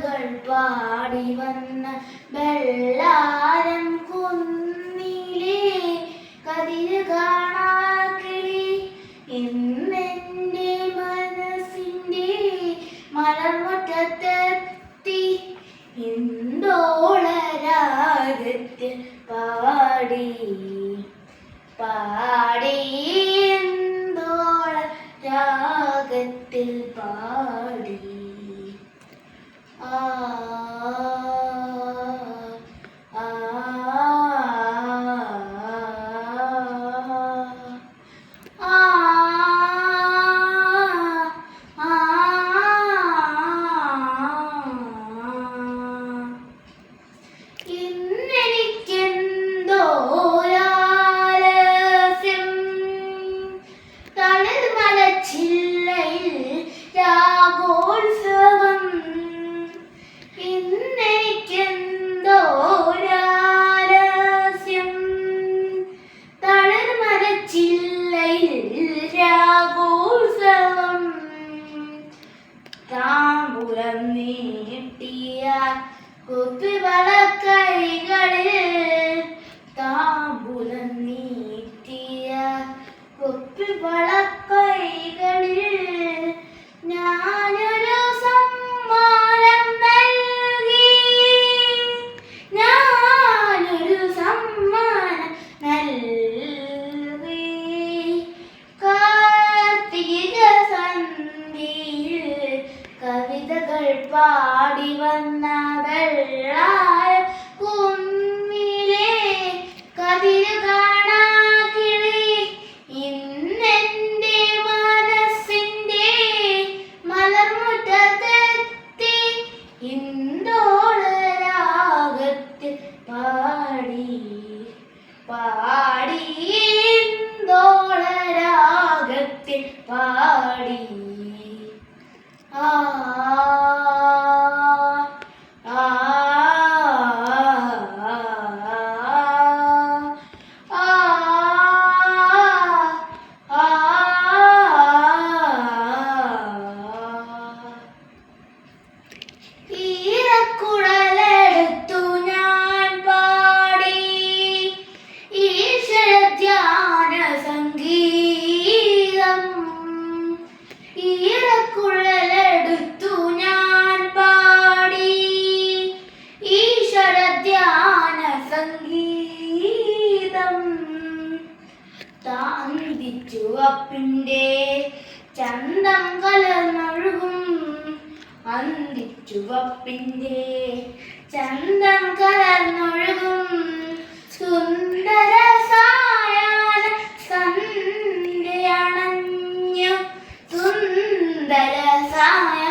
കവിതകൾ പാടി വന്ന വെള്ളാരം കുന്നിലെ കതിര് കാണാക്കിളി എന്നെൻ്റെ മനസ്സിൻ്റെ മലർമുറ്റത്തെത്തി എന്തോളരാഗത്തിൽ പാടി പാടി എന്തോള രാഗത്തിൽ പാടി ആ ആ താമ്പൂലം നീട്ടിയാൽ കുപ്പിവളക്കൈകളിൽ താമ്പൂലം നീട്ടിയാൽ കുപ്പിവളക്കൈകളിൽ ഞാനൊരു സമ്മാനം നൽകി ഞാനൊരു സമ്മാനം നൽകി കാർത്തിക സന്ധ്യയിൽ കവിതകൾ പാടി വന്ന വെള്ളാരം കുന്നിലെ കതിര് കാണാക്കിളി ഇന്നെൻ്റെ മനസ്സിൻ്റെ മലർമുറ്റത്തെത്തി ഇന്ദോളരാഗത്തിൽ പാടി പാടി ഇന്ദോളരാഗത്തിൽ പാടി ആ ഈരക്കുഴലെടുത്തു ഞാൻ പാടി ഈശ്വരധ്യാന സംഗീതം ഈരക്കുഴലെടുത്തു ഞാൻ പാടി ഈശ്വരധ്യാന സംഗീതം അന്തിച്ചുവപ്പിൻ്റെ ചന്തം കലർന്നൊഴുകും അന്തിച്ചുവപ്പിൻ്റെ ചന്തം കലർന്നൊഴുകും സുന്ദര സായാഹ്ന സന്ധ്യയണഞ്ഞു സുന്ദര സായ